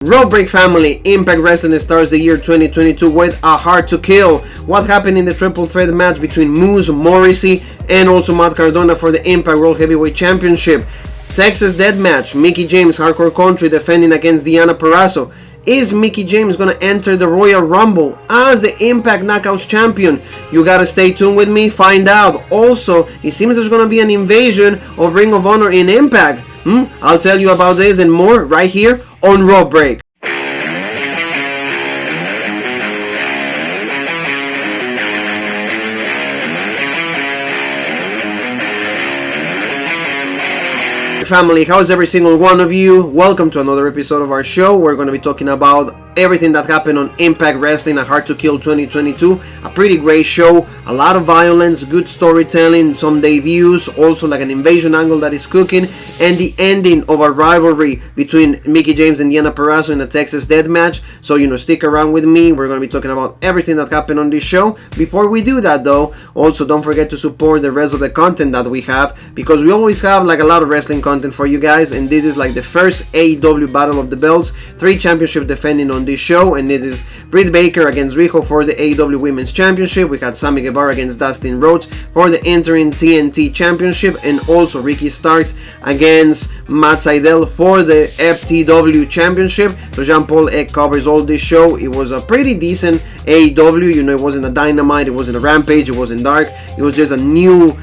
Raw Break family, Impact Wrestling starts the year 2022 with a Hard to Kill. What happened in the triple threat match between Moose, Mauricio, and also Matt Cardona for the Impact World Heavyweight Championship? Texas Deathmatch, Mickie James, Hardcore Country defending against Deonna Purazzo. Is Mickie James going to enter the Royal Rumble as the Impact Knockouts Champion? You gotta stay tuned with me, find out. Also, it seems there's going to be an invasion of Ring of Honor in Impact. I'll tell you about this and more right here on Raw Break. Family, how's every single one of you? Welcome to another episode of our show. We're going to be talking about everything that happened on Impact Wrestling, a Hard to Kill 2022. A pretty great show, a lot of violence, good storytelling, some debuts, also like an invasion angle that is cooking, and the ending of a rivalry between Mickie James and Deonna Purazzo in a Texas Deathmatch. So, stick around with me. We're going to be talking about everything that happened on this show. Before we do that though, also don't forget to support the rest of the content that we have, because we always have like a lot of wrestling content for you guys, and this is like the first AEW Battle of the Belts, 3 championships defending on this show, and this is Britt Baker against Riho for the AEW Women's Championship. We got Sammy Guevara against Dustin Rhodes for the interim TNT Championship, and also Ricky Starks against Matt Sydal for the FTW Championship. So Jean-Paul Egg covers all this show. It was a pretty decent AEW, it wasn't a Dynamite, it wasn't a Rampage, it wasn't Dark, it was just a new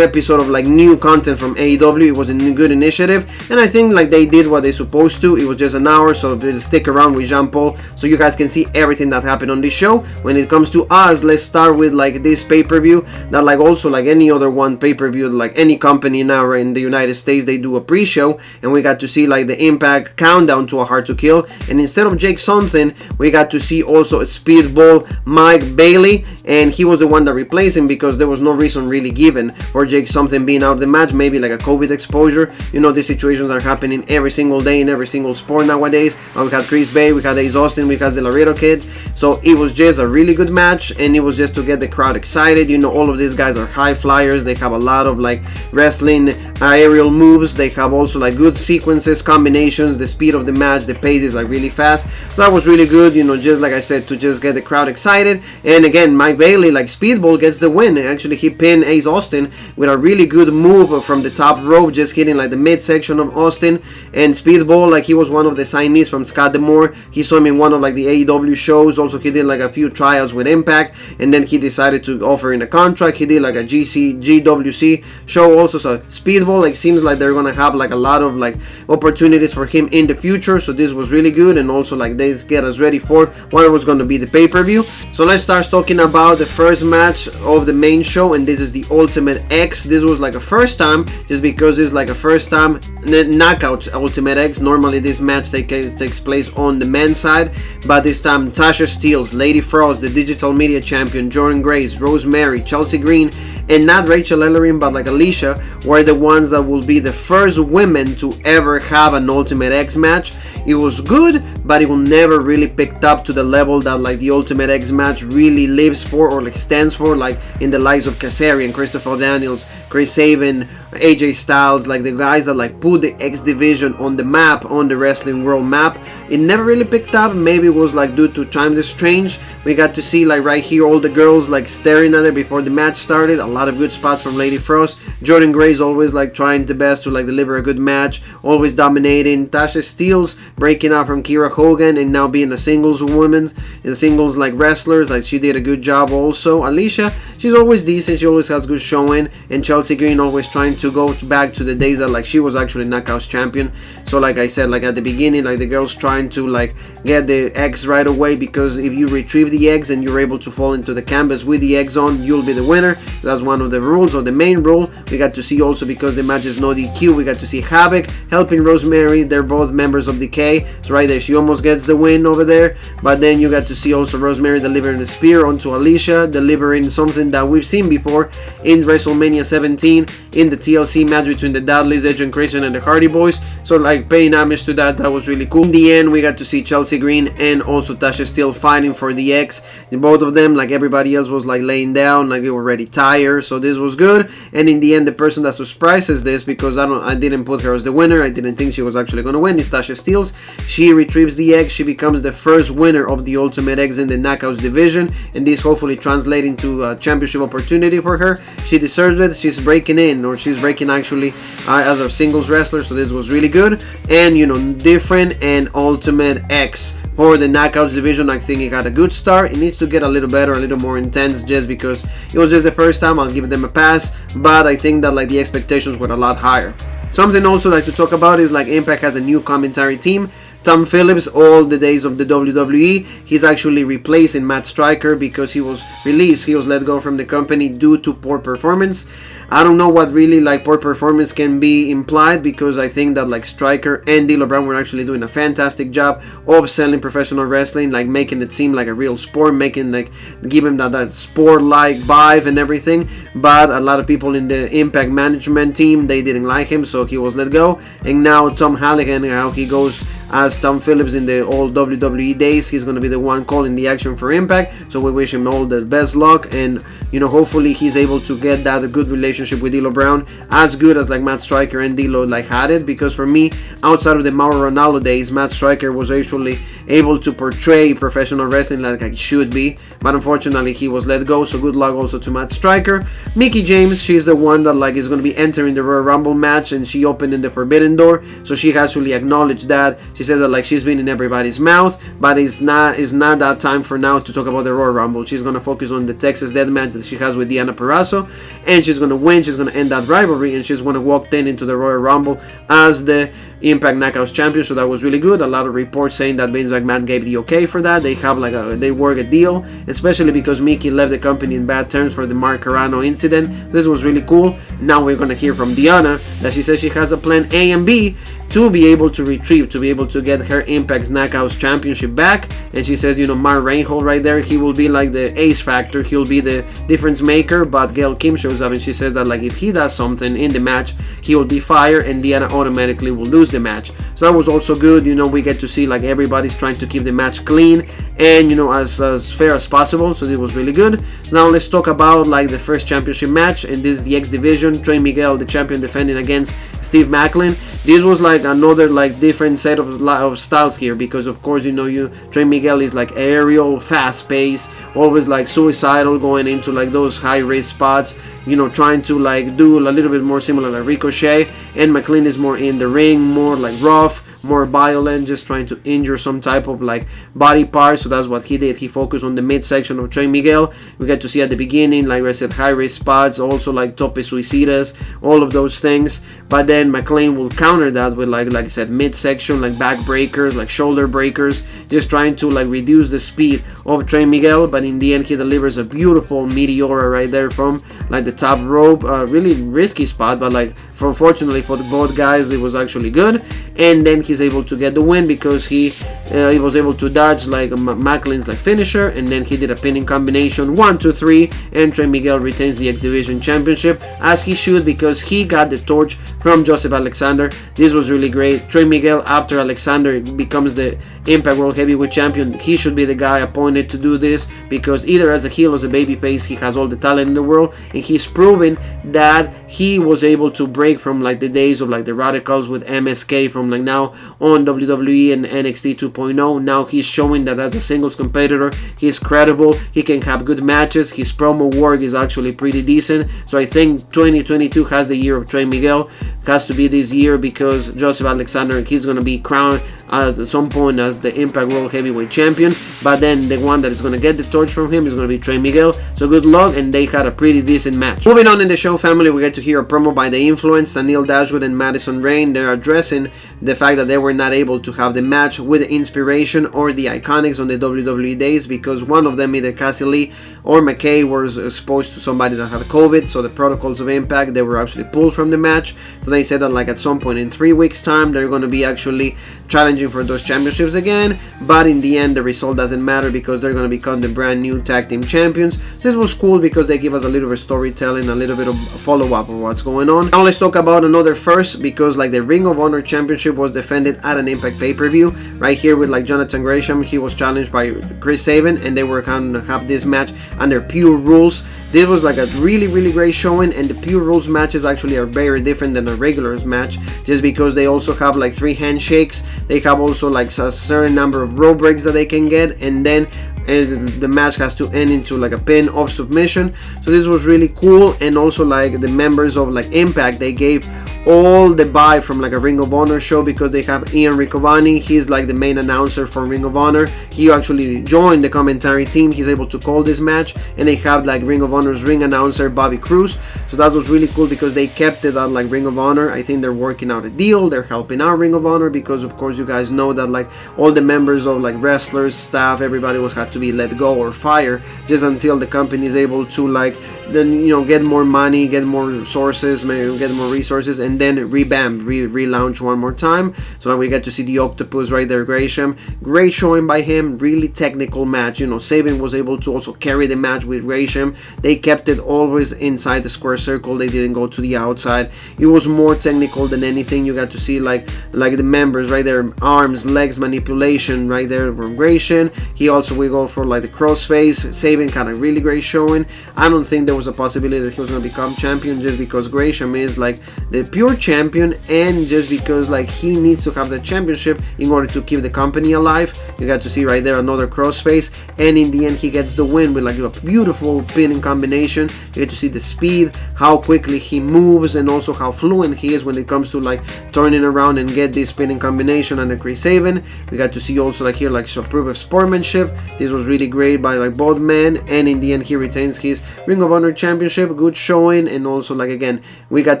episode of like new content from AEW. It was a good initiative, and I think like they did what they supposed to. It was just an hour, so stick around with Jean-Paul so you guys can see everything that happened on this show. When it comes to us, let's start with like this pay-per-view that like also like any other one pay-per-view, like any company now in the United States, they do a pre-show, and we got to see like the Impact countdown to a Hard to Kill, and instead of Jake something, we got to see also Speedball Mike Bailey, and he was the one that replaced him because there was no reason really given for Jake something being out of the match, maybe like a COVID exposure. These situations are happening every single day in every single sport nowadays. We had Chris Bay, we had Ace Austin, we had the Laredo Kids, so it was just a really good match, and it was just to get the crowd excited. All of these guys are high flyers, they have a lot of like wrestling aerial moves, they have also like good sequences, combinations, the speed of the match, the pace is like really fast, so that was really good, just like I said, to just get the crowd excited. And again, Mike Bailey, like Speedball, gets the win. Actually, he pinned Ace Austin with a really good move from the top rope, just hitting like the midsection of Austin. And Speedball, like he was one of the signees from Scott D'Amore. He saw him in one of like the AEW shows. Also, he did like a few tryouts with Impact, and then he decided to offer in a contract. He did like a GWC show also. So Speedball, like seems like they're gonna have like a lot of like opportunities for him in the future. So this was really good, and also like they get us ready for what was going to be the pay-per-view. So let's start talking about the first match of the main show, and this is the Ultimate X. This was like a first time, just because it's like a first time knockout Ultimate X. Normally this match takes place on the men's side, but this time Tasha Steelz, Lady Frost, the Digital Media Champion, Jordynne Grace, Rosemary, Chelsea Green, and not Rachel Ellering, but like Alicia, were the ones that will be the first women to ever have an Ultimate X match. It was good, but it will never really picked up to the level that like the Ultimate X match really lives for or like stands for, like in the likes of Kazarian, Christopher Daniels, Chris Sabin, AJ Styles, like the guys that like put the X division on the map, on the wrestling world map. It never really picked up. Maybe it was like due to Time the Strange. We got to see like right here all the girls like staring at it before the match started. A lot of good spots from Lady Frost. Jordynne Grace always like trying the best to like deliver a good match, always dominating. Tasha Steelz breaking out from Kiera Hogan and now being a singles woman, a singles like wrestler, like she did a good job also. Alicia, she's always decent, she always has good showing, and Chelsea Green always trying to go back to the days that like she was actually Knockouts champion. So like I said, like at the beginning, like the girls trying to like get the eggs right away, because if you retrieve the eggs and you're able to fall into the canvas with the eggs on, you'll be the winner. That's one of the rules, or the main rule. We got to see also, because the match is no DQ, we got to see Havoc helping Rosemary. They're both members of Decay. So right there, she almost gets the win over there, but then you got to see also Rosemary delivering the spear onto Alicia, delivering something that we've seen before in WrestleMania 17 in the TLC match between the Dudleys, Edge and Christian, and the Hardy Boys. So like paying homage to that was really cool. In the end, we got to see Chelsea Green and also Tasha Steelz fighting for the X. And both of them, like everybody else, was like laying down, like they were already tired. So this was good. And in the end, the person that surprises this, because I didn't put her as the winner, I didn't think she was actually going to win, is Tasha Steelz. She retrieves the egg. She becomes the first winner of the Ultimate Eggs in the Knockouts division, and this hopefully translates into a championship opportunity for her. She deserves it. She's breaking in, or she's breaking actually as a singles wrestler, so this was really good. And you know, different and Ultimate X for the Knockouts division. I think it got a good start. It needs to get a little better, a little more intense, just because it was just the first time. I'll give them a pass, but I think that like the expectations were a lot higher. Something also like to talk about is like Impact has a new commentary team. Tom Phillips, all the days of the WWE, he's actually replacing Matt Striker because he was released. He was let go from the company due to poor performance. I don't know what really like poor performance can be implied, because I think that like Striker and D'Lo Brown were actually doing a fantastic job of selling professional wrestling, like making it seem like a real sport, making like giving that sport-like vibe and everything. But a lot of people in the Impact management team, they didn't like him, so he was let go. And now Tom Halligan, how he goes as Tom Phillips in the old WWE days, he's going to be the one calling the action for Impact. So we wish him all the best luck, and you know, hopefully he's able to get that a good relationship with D'Lo Brown, as good as like Matt Striker and D'Lo like had it. Because for me, outside of the Mauro Ranallo days, Matt Striker was actually able to portray professional wrestling like he should be, but unfortunately he was let go. So good luck also to Matt Striker. Mickie James, she's the one that like is going to be entering the Royal Rumble match, and she opened in the Forbidden Door, so she actually acknowledged that. She said that like she's been in everybody's mouth, but it's not that time for now to talk about the Royal Rumble. She's going to focus on the Texas Death Match that she has with Deonna Purazzo, and she's going to win. She's going to end that rivalry, and she's going to walk then into the Royal Rumble as the Impact Knockouts champion. So that was really good. A lot of reports saying that Vince McMahon gave the okay for that. They have like they work a deal, especially because Mickie left the company in bad terms for the Mark Carrano incident. This was really cool. Now we're going to hear from Deonna that she says she has a plan A and B to be able to retrieve, to be able to get her Impact's Knockouts Championship back. And she says, you know, Mark Reinhold right there, he will be like the ace factor, he'll be the difference maker. But Gail Kim shows up and she says that like if he does something in the match, he will be fired and Deonna automatically will lose the match. So that was also good. You know, we get to see like everybody's trying to keep the match clean and, you know, as fair as possible. So it was really good. Now let's talk about like the first championship match, and this is the X Division. Trey Miguel, the champion, defending against Steve Macklin. This was like another like different set of styles here, because of course, you know, Trey Miguel is like aerial, fast paced, always like suicidal, going into like those high risk spots, you know, trying to like do a little bit more similar like Ricochet. And McLean is more in the ring, more like rough, more violent, just trying to injure some type of like body part. So that's what he did. He focused on the midsection of Trey Miguel. We get to see at the beginning, like I said, high risk spots, also like tope suicidas, all of those things. But then McLean will counter that with like I said, midsection, like back breakers, like shoulder breakers, just trying to like reduce the speed of Trey Miguel. But in the end, he delivers a beautiful Meteora right there from like the top rope. Really risky spot, but like fortunately for both guys, it was actually good. And then he's able to get the win because he was able to dodge like Macklin's like finisher, and then he did a pinning combination 1, 2, 3, and Trey Miguel retains the X Division Championship, as he should, because he got the torch from Joseph Alexander. This was really great. Trey Miguel, after Alexander becomes the Impact World Heavyweight Champion, he should be the guy appointed to do this, because either as a heel or as a babyface, he has all the talent in the world, and he's proven that he was able to break from like the days of like the Radicals with MSK from like now on WWE and NXT 2.0. Now he's showing that as a singles competitor, he's credible, he can have good matches, his promo work is actually pretty decent. So I think 2022 has the year of Trey Miguel. It has to be this year, because Joseph Alexander, he's going to be crowned at some point as the Impact World Heavyweight Champion, but then the one that is going to get the torch from him is going to be Trey Miguel. So good luck, and they had a pretty decent match. Moving on in the show, family, we get to hear a promo by The Influence. Neil Dashwood and Madison Rayne, they're addressing the fact that they were not able to have the match with the Inspiration or the Iconics on the WWE days, because one of them, either Cassie Lee or McKay, was exposed to somebody that had COVID. So the protocols of Impact, they were actually pulled from the match. So they said that like at some point in 3 weeks time, they're going to be actually challenging for those championships again. But in the end, the result doesn't matter, because they're going to become the brand new tag team champions. So this was cool because they give us a little bit of storytelling, a little bit of follow-up of what's going on. Now let's talk about another first, because like the Ring of Honor Championship was defended at an Impact pay-per-view right here with like Jonathan Gresham. He was challenged by Chris Sabin, and they were going to have this match under pure rules. This was like a really great showing, and the pure rules matches actually are very different than a regular match, just because they also have like 3 handshakes. They have also like a certain number of rope breaks that they can get, and then the match has to end into like a pin or submission. So this was really cool. And also like the members of like Impact, they gave all the vibe from like a Ring of Honor show, because they have Ian Riccoboni. He's like the main announcer for Ring of Honor. He actually joined the commentary team. He's able to call this match, and they have like Ring of Honor's ring announcer Bobby Cruz. So that was really cool, because they kept it at like Ring of Honor. I think they're working out a deal. They're helping out Ring of Honor, because of course you guys know that like all the members of like wrestlers, staff, everybody was had to be let go or fired, just until the company is able to like then get more money, get more sources, maybe get more resources, and then revamp, relaunch one more time. So now we get to see the Octopus right there, Gresham. Great showing by him, really technical match. Sabin was able to also carry the match with Gresham. They kept it always inside the square circle. They didn't go to the outside. It was more technical than anything. You got to see like the members right there, arms, legs, manipulation right there from Gresham. He also will go for like the crossface. Sabin kind of really great showing. I don't think there was a possibility that he was going to become champion, just because Gresham is like the pure champion, and just because like he needs to have the championship in order to keep the company alive. You got to see right there another crossface, and in the end he gets the win with like a beautiful pinning combination. You get to see the speed, how quickly he moves, and also how fluent he is when it comes to like turning around and get this pinning combination and the Chris Sabin. We got to see also like here like some proof of sportsmanship. This was really great by like both men, and in the end he retains his Ring of Honor championship. Good showing. And also like again we got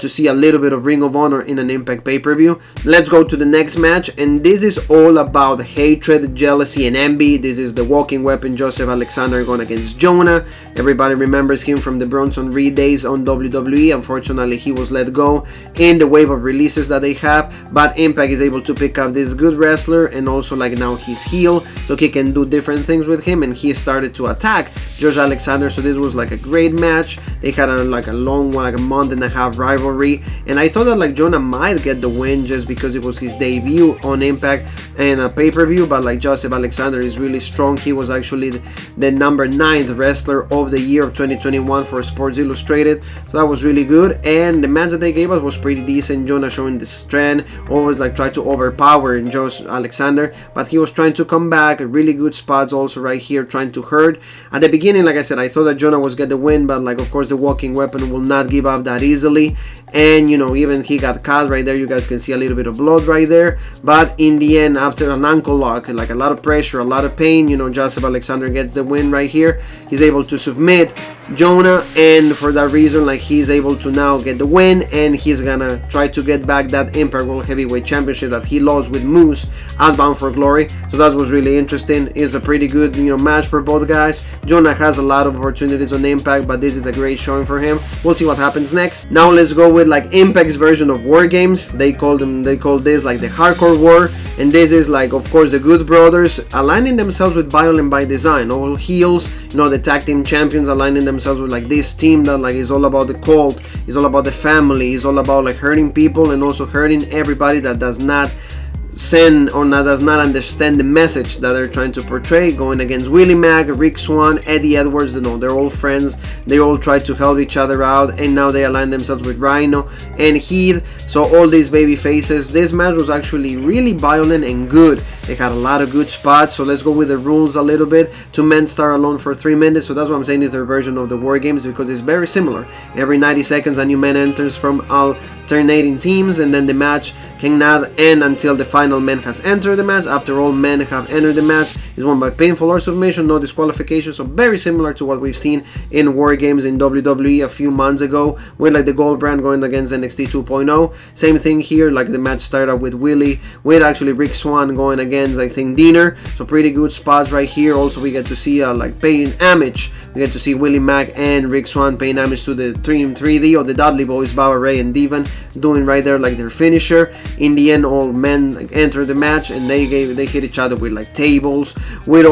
to see a little bit of Ring of Honor in an Impact pay-per-view. Let's go to the next match, and this is all about hatred, jealousy, and envy. This is the walking weapon Joseph Alexander going against Jonah. Everybody remembers him from the Bronson Reed days on WWE. Unfortunately he was let go in the wave of releases that they have, but Impact is able to pick up this good wrestler, and also like now he's heel, so he can do different things with him, and he started to attack Josh Alexander. So this was like a great match. They had a long one, like a month and a half rivalry, and I thought that like Jonah might get the win just because it was his debut on Impact and a pay-per-view, but like Joseph Alexander is really strong. He was actually the number 9th wrestler of the year of 2021 for Sports Illustrated, so that was really good. And the match that they gave us was pretty decent. Jonah showing the strength, always like tried to overpower Josh Alexander, but he was trying to come back. Really good spots also right here, trying to hurt. At the beginning, like I said, I thought that Jonah was get the win, but like of course the walking weapon will not give up that easily, and even he got cut right there. You guys can see a little bit of blood right there, but in the end, after an ankle lock, like a lot of pressure, a lot of pain, Joseph Alexander gets the win right here. He's able to submit Jonah, and for that reason like he's able to now get the win, and he's gonna try to get back that Impact World Heavyweight Championship that he lost with Moose at Bound for Glory. So that was really interesting. It's a pretty good match for both guys. Jonah has a lot of opportunities on Impact, but this is a great showing for him. We'll see what happens next. Now let's go with like Impact's version of War Games. They call this like the Hardcore War, and this is like of course the Good Brothers aligning themselves with Violent by Design, all heels, the tag team champions aligning themselves with like this team that like is all about the cult, is all about the family, is all about like hurting people, and also hurting everybody that does not send or does not understand the message that they're trying to portray. Going against Willie Mack, Rick Swann, Eddie Edwards, they're all friends. They all try to help each other out, and now they align themselves with Rhino and Heath. So all these baby faces. This match was actually really violent and good. They had a lot of good spots. So let's go with the rules a little bit. 2 men start alone for 3 minutes. So that's what I'm saying is their version of the War Games, because it's very similar. Every 90 seconds a new man enters from alternating teams, and then the match cannot end until the final man has entered the match. After all men have entered the match, is won by pinfall or submission, no disqualification. So very similar to what we've seen in War Games in WWE a few months ago, with like the Gold brand going against NXT 2.0. Same thing here, like the match started with Willie, with actually Rick Swann going against I think Diener. So pretty good spots right here. Also we get to see like paying homage. We get to see Willie Mack and Rick Swann paying homage to the Team 3D of the Dudley Boys, Baba Ray and Devon, doing right there like their finisher. In the end, all men like enter the match, and they hit each other with like tables, with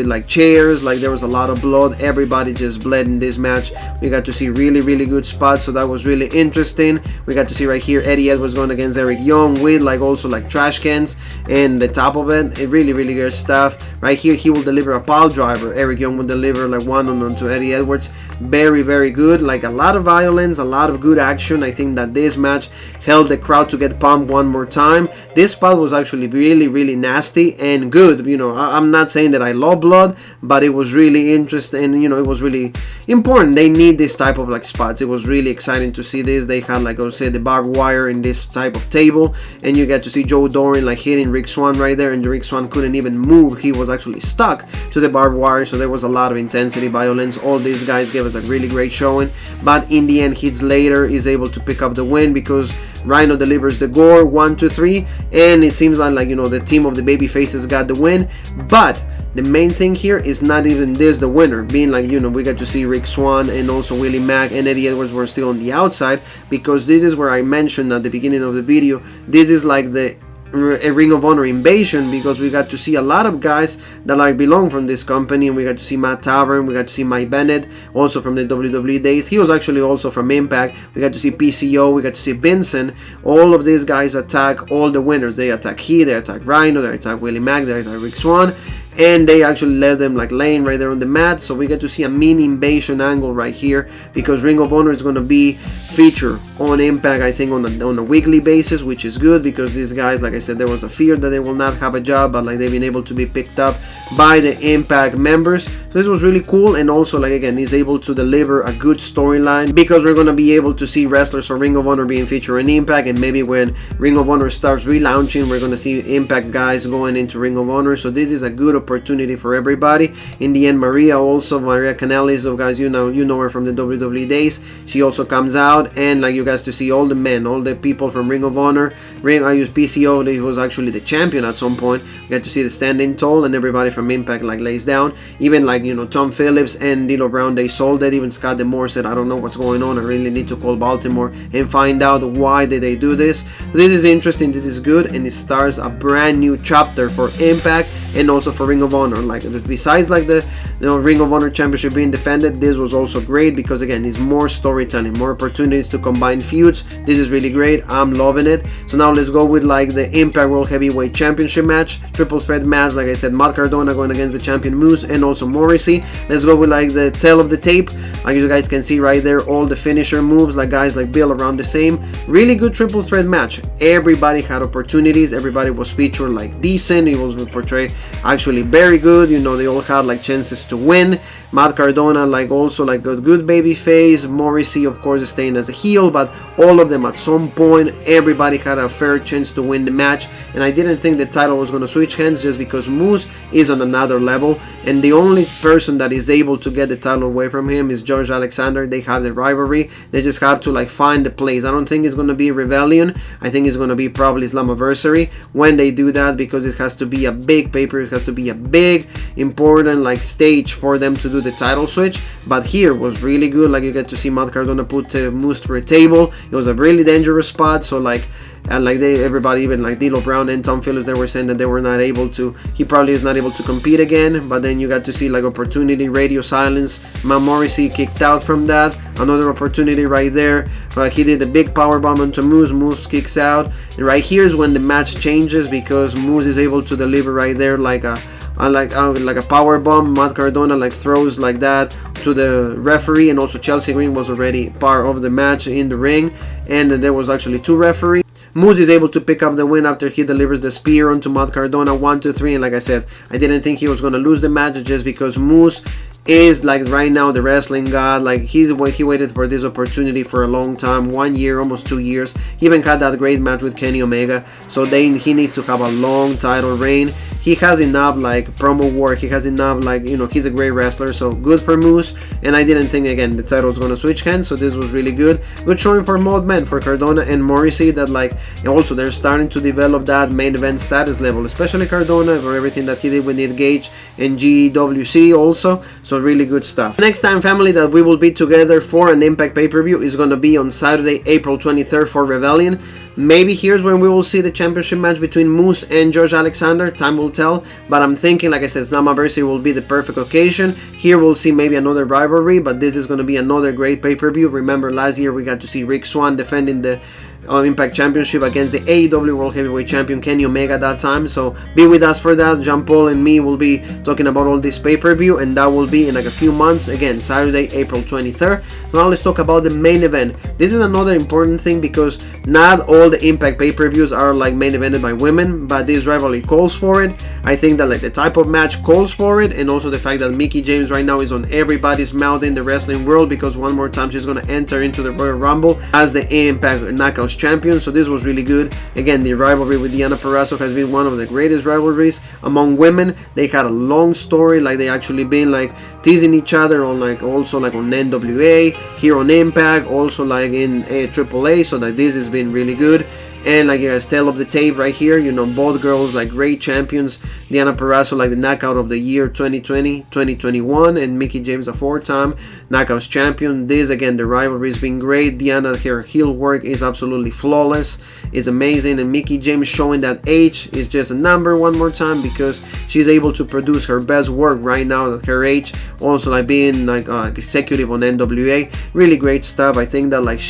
like chairs. Like there was a lot of blood. Everybody just bled in this match. We got to see really good spots, so that was really interesting. We got to see right here Eddie Edwards going against Eric Young with like also like trash cans and the top of it. Really good stuff. Right here, he will deliver a pile driver. Eric Young will deliver like one on to Eddie Edwards. Very good. Like a lot of violence, a lot of good action. I think that this match helped the crowd to get pumped one more time. This spot was actually really nasty and good. You know, I'm not saying that I love blood, but it was really interesting. You know, it was really important. They need this type of like spots. It was really exciting to see this. They had, like I would say, the barbed wire in this type of table, and you get to see Joe Doran like hitting Rick Swann right there, and Rick Swann couldn't even move. He was actually stuck to the barbed wire, so there was a lot of intensity, violence. All these guys gave us a really great showing, but in the end, Heath Slater is able to pick up the win because Rhino delivers the gore, 1, 2, 3, and it seems like you know, the team of the baby faces got the win. But the main thing here is not even this the winner, being like, you know, we got to see Rick Swann and also Willie Mack and Eddie Edwards were still on the outside, because this is where I mentioned at the beginning of the video, this is like a Ring of Honor invasion, because we got to see a lot of guys that like belong from this company, and we got to see Matt Tavern, we got to see Mike Bennett, also from the WWE days. He was actually also from Impact. We got to see PCO, we got to see Vincent. All of these guys attack all the winners. They attack Heath, they attack Rhino, they attack Willie Mack, they attack Rick Swann, and they actually left them like laying right there on the mat. So we get to see a mini invasion angle right here, because Ring of Honor is going to be featured on Impact, I think on a weekly basis, which is good, because these guys, like I said, there was a fear that they will not have a job, but like they've been able to be picked up by the Impact members. So this was really cool, and also like again, he's able to deliver a good storyline, because we're going to be able to see wrestlers from Ring of Honor being featured in Impact, and maybe when Ring of Honor starts relaunching, we're going to see Impact guys going into Ring of Honor. So this is a good opportunity for everybody. In the end, Maria Kanellis, so guys, you know her from the WWE days. She also comes out, and like you guys to see all the men, all the people from Ring of Honor. I use PCO, he was actually the champion at some point. We get to see the standing tall, and everybody from Impact like lays down. Even like, you know, Tom Phillips and D'Lo Brown, they sold it. Even Scott D'Amore said, I don't know what's going on. I really need to call Baltimore and find out why did they do this. So this is interesting. This is good, and it starts a brand new chapter for Impact and also for Ring of Honor. Like besides like the Ring of Honor Championship being defended, this was also great, because again, it's more storytelling, more opportunities to combine feuds. This is really great. I'm loving it. So now let's go with like the Impact World Heavyweight Championship match, triple threat match. Like I said, Matt Cardona going against the champion Moose and also Morrissey. Let's go with like the tail of the tape. Like you guys can see right there, all the finisher moves, like guys like Bill around the same. Really good triple threat match. Everybody had opportunities. Everybody was featured like decent. It was portrayed actually very good. You know, they all had like chances to win. Matt Cardona like also like a good baby face. Morrissey of course is staying as a heel, but all of them at some point, everybody had a fair chance to win the match. And I didn't think the title was going to switch hands, just because Moose is on another level, and the only person that is able to get the title away from him is George Alexander. They have the rivalry. They just have to like find the place. I don't think it's going to be Rebellion. I think it's going to be probably Slammiversary when they do that, because it has to be a big paper. It has to be a big important like stage for them to do the title switch. But here was really good. Like you get to see Matt Cardona put Moose through a table. It was a really dangerous spot. So like, and like everybody, even like D'Lo Brown and Tom Phillips, they were saying that they were not able to, he probably is not able to compete again. But then you got to see like opportunity, radio silence. Matt Morrissey kicked out from that. Another opportunity right there. He did a big power bomb onto Moose. Moose kicks out. And right here is when the match changes, because Moose is able to deliver right there like a power bomb. Matt Cardona like throws like that to the referee, and also Chelsea Green was already part of the match in the ring, and there was actually two referees. Moose is able to pick up the win after he delivers the spear onto Matt Cardona, 1, 2, 3, and like I said, I didn't think he was going to lose the match, just because Moose is like right now the wrestling god. Like he waited for this opportunity for a long time, 1 year, almost 2 years. He even had that great match with Kenny Omega, so he needs to have a long title reign. He has enough like promo work, he has enough like, you know, he's a great wrestler, so good for Moose. And I didn't think again the title was going to switch hands, so this was really good showing for both men, for Cardona and Morrissey, that like, and also they're starting to develop that main event status level, especially Cardona for everything that he did with Nick Gage and GWC also. So really good stuff. Next time, family, that we will be together for an Impact pay-per-view is going to be on Saturday, April 23rd for Rebellion. Maybe here's when we will see the championship match between Moose and George Alexander. Time will tell, but I'm thinking, like I said, Slammiversary will be the perfect occasion. Here we'll see maybe another rivalry, but this is going to be another great pay-per-view. Remember last year we got to see Rick Swann defending the Impact Championship against the AEW World Heavyweight Champion Kenny Omega at that time. So be with us for that. Jean Paul and me will be talking about all this pay-per-view, and that will be in like a few months. Again, Saturday, April 23rd. So now let's talk about the main event. This is another important thing because not all the Impact pay-per-views are like main evented by women, but this rivalry calls for it. I think that like the type of match calls for it, and also the fact that Mickie James right now is on everybody's mouth in the wrestling world because one more time she's going to enter into the Royal Rumble as the Impact Knockouts champion. So this was really good. Again, the rivalry with Deonna Purazzo has been one of the greatest rivalries among women. They had a long story, like they actually been like teasing each other on like also like on NWA, here on Impact, also like in AAA. So that this has been really good. And like you guys tell of the tape right here, you know, both girls like great champions. Deonna Purazzo like the knockout of the year 2020, 2021, and Mickie James a 4-time knockouts champion. This again, the rivalry has been great. Deonna, her heel work is absolutely flawless, is amazing, and Mickie James showing that age is just a number one more time because she's able to produce her best work right now at her age. Also like being like executive on NWA, really great stuff. I think that like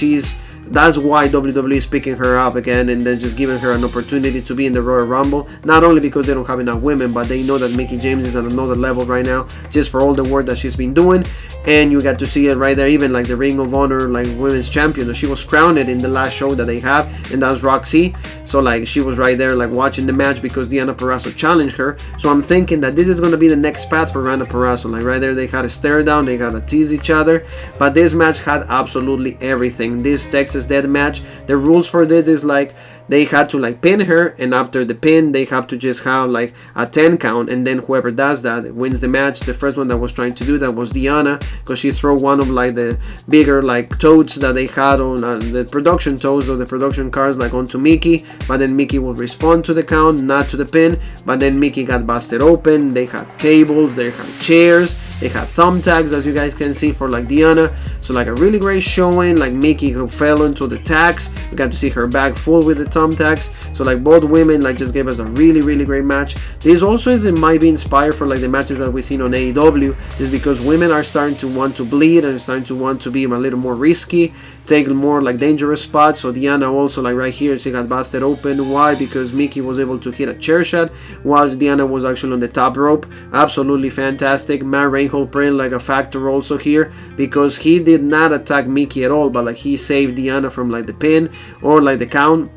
that's why WWE is picking her up again and then just giving her an opportunity to be in the Royal Rumble. Not only because they don't have enough women, but they know that Mickie James is at another level right now just for all the work that she's been doing. And you got to see it right there, even like the Ring of Honor like women's champion. She was crowned in the last show that they have, and that's Roxy. So like she was right there like watching the match because Deonna Purazzo challenged her. So I'm thinking that this is going to be the next path for Deonna Purazzo. Like right there they had a stare down, they had to tease each other. But this match had absolutely everything. This Texas Death Match, the rules for this is like they had to like pin her, and after the pin they have to just have like a 10 count, and then whoever does that wins the match. The first one that was trying to do that was Deonna because she threw one of like the bigger like toads that they had on the production toads or the production cards like onto Mickie, but then Mickie would respond to the count, not to the pin. But then Mickie got busted open. They had tables, they had chairs, they had thumbtacks, as you guys can see, for like Deonna. So like a really great showing. Like Mickie who fell into the tacks, we got to see her back full with the thumbtacks. So like both women like just gave us a really great match. This also it might be inspired for like the matches that we've seen on AEW, just because women are starting to want to bleed and starting to want to be a little more risky, take more like dangerous spots. So Deonna also like right here she got busted open. Why? Because Mickie was able to hit a chair shot while Deonna was actually on the top rope. Absolutely fantastic. Matt Reinhold playing like a factor also here because he did not attack Mickie at all, but like he saved Deonna from like the pin or like the count.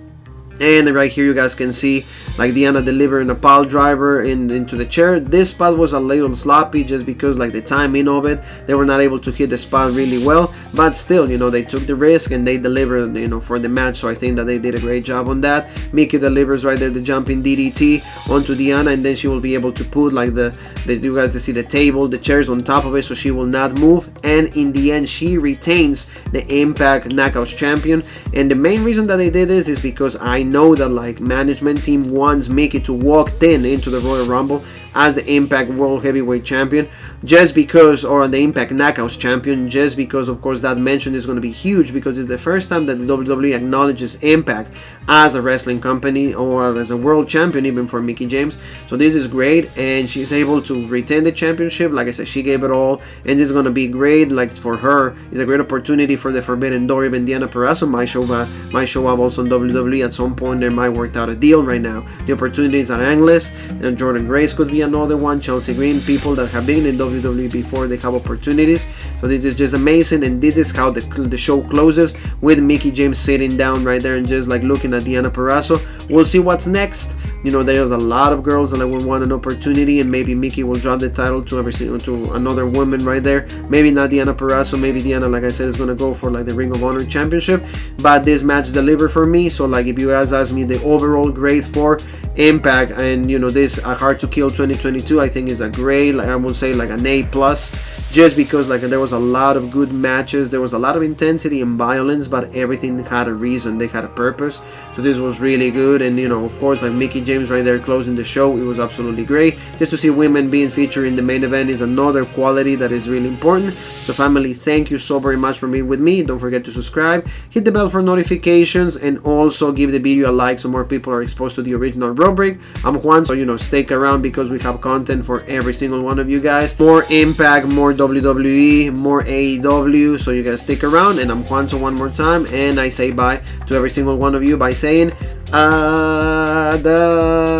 And right here you guys can see like Deonna delivering a pile driver into the chair. This spot was a little sloppy just because like the timing of it, they were not able to hit the spot really well, but still, you know, they took the risk and they delivered, you know, for the match. So I think that they did a great job on that. Mickie delivers right there the jumping DDT onto Deonna, and then she will be able to put like you guys see the table, the chairs on top of it, so she will not move. And in the end she retains the Impact Knockouts champion. And the main reason that they did this is because I know that like management team wants Mickie to walk thin into the Royal Rumble as the Impact World Heavyweight Champion, just because, or the Impact Knockouts Champion, just because of course that mention is going to be huge because it's the first time that the WWE acknowledges Impact as a wrestling company or as a world champion even for Mickie James. So this is great, and she's able to retain the championship. Like I said, she gave it all, and this is going to be great. Like for her, it's a great opportunity for the Forbidden Door. Even Deonna Purazzo might show up also in WWE at some point. There might work out a deal right now. The opportunities are endless, and Jordan Grace could be another one, Chelsea Green, people that have been in WWE before, they have opportunities. So this is just amazing, and this is how the show closes with Mickie James sitting down right there and just like looking at Deonna Purazzo. We'll see what's next. You know, there's a lot of girls that will want an opportunity, and maybe Mickie will drop the title to another woman right there. Maybe not Deonna Purazzo, maybe Deonna, like I said, is gonna go for like the Ring of Honor Championship. But this match delivered for me. So like if you guys ask me the overall grade for Impact, and you know, this Hard to Kill 2022, I think is a great, like I would say like an A+, just because like there was a lot of good matches, there was a lot of intensity and violence, but everything had a reason, they had a purpose. So this was really good. And you know, of course, like Mickie James right there closing the show, it was absolutely great. Just to see women being featured in the main event is another quality that is really important. So family, thank you so very much for being with me. Don't forget to subscribe, hit the bell for notifications, and also give the video a like so more people are exposed to the original RAW. short break. I'm Juan, so stick around because we have content for every single one of you guys. More Impact, more WWE, more AEW, so you guys stick around. And I'm Juan, so one more time, and I say bye to every single one of you by saying